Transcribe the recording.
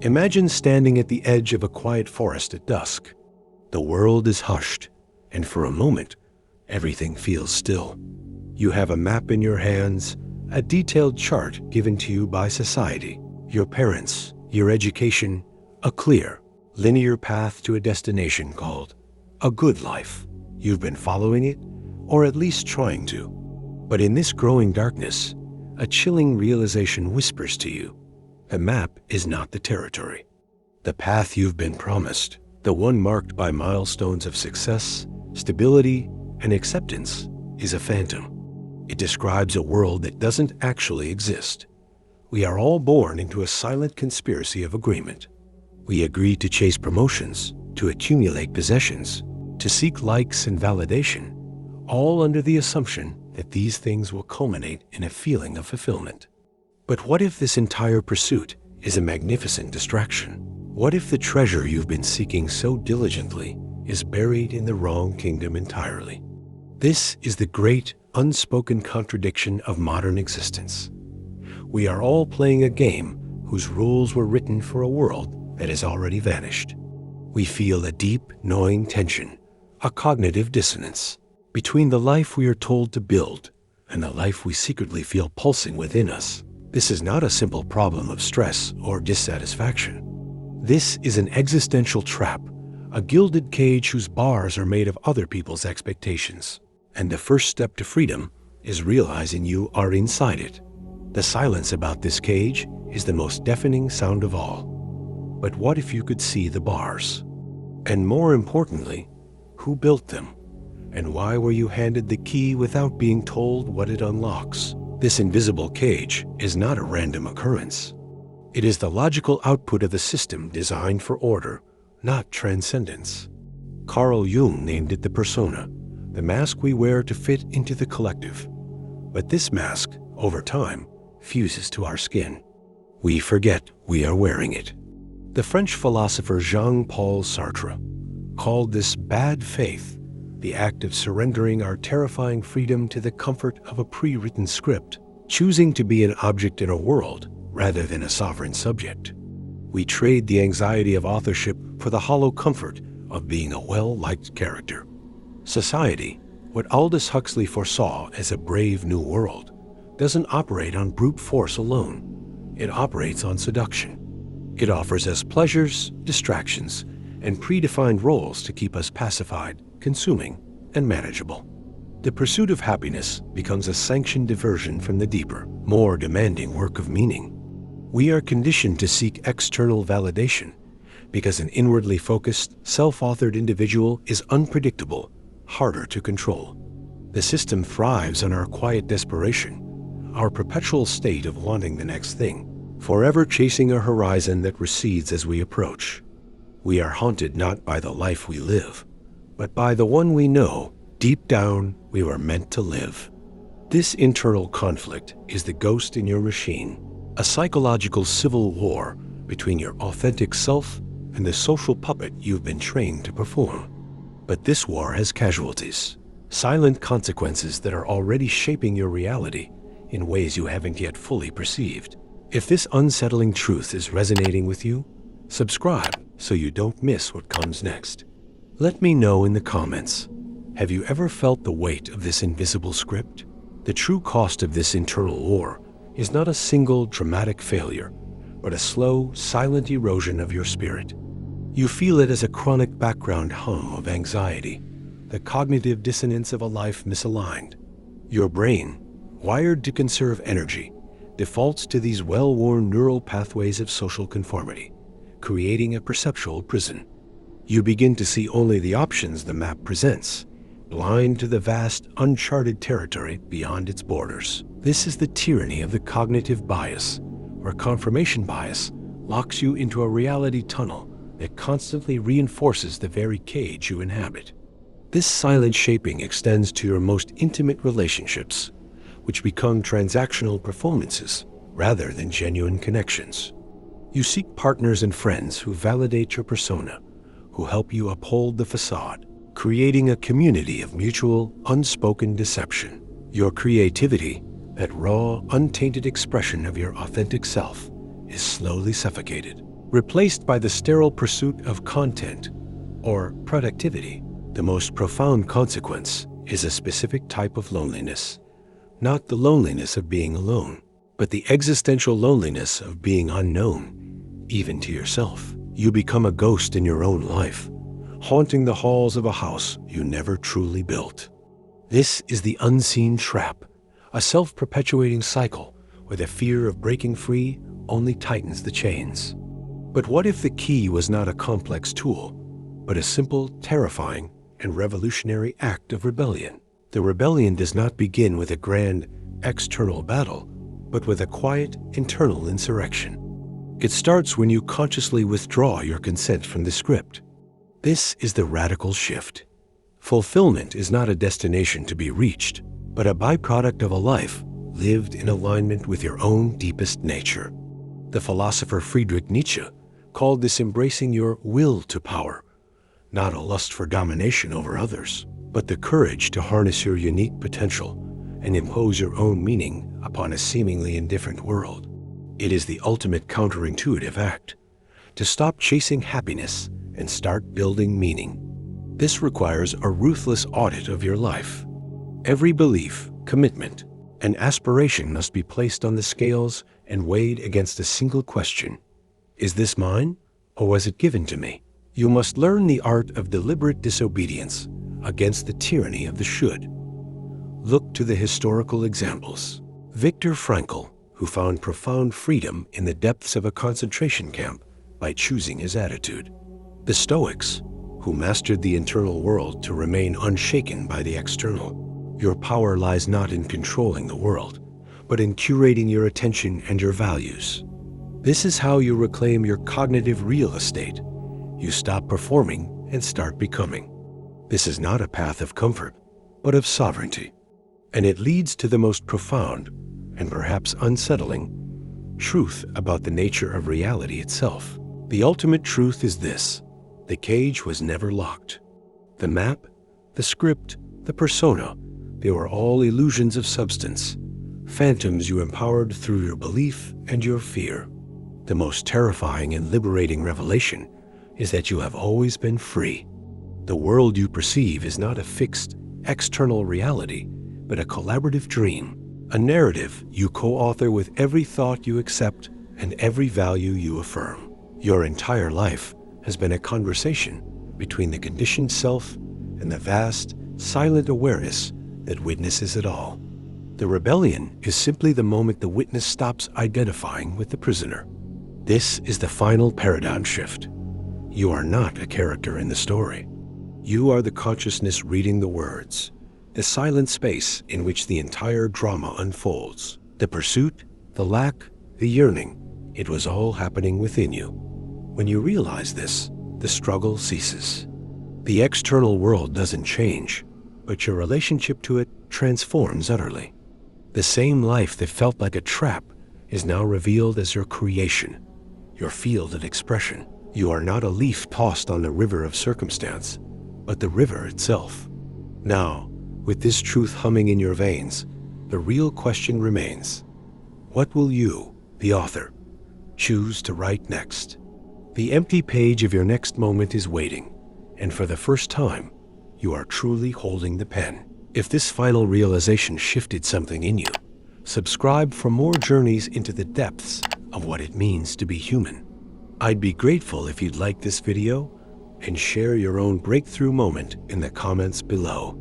Imagine standing at the edge of a quiet forest at dusk. The world is hushed, and for a moment, everything feels still. You have a map in your hands, a detailed chart given to you by society, your parents, your education, a clear, linear path to a destination called a good life. You've been following it, or at least trying to. But in this growing darkness, a chilling realization whispers to you. The map is not the territory. The path you've been promised, the one marked by milestones of success, stability, and acceptance, is a phantom. It describes a world that doesn't actually exist. We are all born into a silent conspiracy of agreement. We agree to chase promotions, to accumulate possessions, to seek likes and validation, all under the assumption that these things will culminate in a feeling of fulfillment. But what if this entire pursuit is a magnificent distraction? What if the treasure you've been seeking so diligently is buried in the wrong kingdom entirely? This is the great, unspoken contradiction of modern existence. We are all playing a game whose rules were written for a world that has already vanished. We feel a deep, gnawing tension, a cognitive dissonance, between the life we are told to build and the life we secretly feel pulsing within us. This is not a simple problem of stress or dissatisfaction. This is an existential trap, a gilded cage whose bars are made of other people's expectations. And the first step to freedom is realizing you are inside it. The silence about this cage is the most deafening sound of all. But what if you could see the bars? And more importantly, who built them? And why were you handed the key without being told what it unlocks? This invisible cage is not a random occurrence. It is the logical output of a system designed for order, not transcendence. Carl Jung named it the persona, the mask we wear to fit into the collective. But this mask, over time, fuses to our skin. We forget we are wearing it. The French philosopher Jean-Paul Sartre called this bad faith, the act of surrendering our terrifying freedom to the comfort of a pre-written script, choosing to be an object in a world rather than a sovereign subject. We trade the anxiety of authorship for the hollow comfort of being a well-liked character. Society, what Aldous Huxley foresaw as a brave new world, doesn't operate on brute force alone. It operates on seduction. It offers us pleasures, distractions, and predefined roles to keep us pacified, consuming, and manageable. The pursuit of happiness becomes a sanctioned diversion from the deeper, more demanding work of meaning. We are conditioned to seek external validation because an inwardly focused, self-authored individual is unpredictable, harder to control. The system thrives on our quiet desperation, our perpetual state of wanting the next thing, forever chasing a horizon that recedes as we approach. We are haunted not by the life we live, but by the one we know deep down we were meant to live. This internal conflict is the ghost in your machine, a psychological civil war between your authentic self and the social puppet you've been trained to perform. But this war has casualties, silent consequences that are already shaping your reality in ways you haven't yet fully perceived. If this unsettling truth is resonating with you, subscribe so you don't miss what comes next. Let me know in the comments, have you ever felt the weight of this invisible script? The true cost of this internal war is not a single dramatic failure, but a slow, silent erosion of your spirit. You feel it as a chronic background hum of anxiety, the cognitive dissonance of a life misaligned. Your brain, wired to conserve energy, defaults to these well-worn neural pathways of social conformity, creating a perceptual prison. You begin to see only the options the map presents, blind to the vast, uncharted territory beyond its borders. This is the tyranny of the cognitive bias, where confirmation bias locks you into a reality tunnel that constantly reinforces the very cage you inhabit. This silent shaping extends to your most intimate relationships, which become transactional performances rather than genuine connections. You seek partners and friends who validate your persona, who help you uphold the facade, creating a community of mutual, unspoken deception. Your creativity, that raw, untainted expression of your authentic self, is slowly suffocated. replaced by the sterile pursuit of content or productivity. The most profound consequence is a specific type of loneliness, not the loneliness of being alone, but the existential loneliness of being unknown, even to yourself. You become a ghost in your own life, haunting the halls of a house you never truly built. This is the unseen trap, a self-perpetuating cycle where the fear of breaking free only tightens the chains. But what if the key was not a complex tool, but a simple, terrifying, and revolutionary act of rebellion? The rebellion does not begin with a grand external battle, but with a quiet internal insurrection. It starts when you consciously withdraw your consent from the script. This is the radical shift. Fulfillment is not a destination to be reached, but a byproduct of a life lived in alignment with your own deepest nature. The philosopher Friedrich Nietzsche called this embracing your will to power, not a lust for domination over others, but the courage to harness your unique potential and impose your own meaning upon a seemingly indifferent world. It is the ultimate counterintuitive act, to stop chasing happiness and start building meaning. This requires a ruthless audit of your life. Every belief, commitment, and aspiration must be placed on the scales and weighed against a single question. Is this mine, or was it given to me? You must learn the art of deliberate disobedience against the tyranny of the should. Look to the historical examples. Viktor Frankl, who found profound freedom in the depths of a concentration camp by choosing his attitude. The Stoics, who mastered the internal world to remain unshaken by the external. Your power lies not in controlling the world, but in curating your attention and your values. This is how you reclaim your cognitive real estate. You stop performing and start becoming. This is not a path of comfort, but of sovereignty. And it leads to the most profound, and perhaps unsettling, truth about the nature of reality itself. The ultimate truth is this: the cage was never locked. The map, the script, the persona, they were all illusions of substance, phantoms you empowered through your belief and your fear. The most terrifying and liberating revelation is that you have always been free. The world you perceive is not a fixed, external reality, but a collaborative dream, a narrative you co-author with every thought you accept and every value you affirm. Your entire life has been a conversation between the conditioned self and the vast, silent awareness that witnesses it all. The rebellion is simply the moment the witness stops identifying with the prisoner. This is the final paradigm shift. You are not a character in the story. You are the consciousness reading the words, the silent space in which the entire drama unfolds. The pursuit, the lack, the yearning, it was all happening within you. When you realize this, the struggle ceases. The external world doesn't change, but your relationship to it transforms utterly. The same life that felt like a trap is now revealed as your creation, your field of expression. You are not a leaf tossed on the river of circumstance, but the river itself. Now, with this truth humming in your veins, the real question remains: what will you, the author, choose to write next? The empty page of your next moment is waiting, and for the first time, you are truly holding the pen. If this final realization shifted something in you, subscribe for more journeys into the depths of what it means to be human. I'd be grateful if you'd like this video and share your own breakthrough moment in the comments below.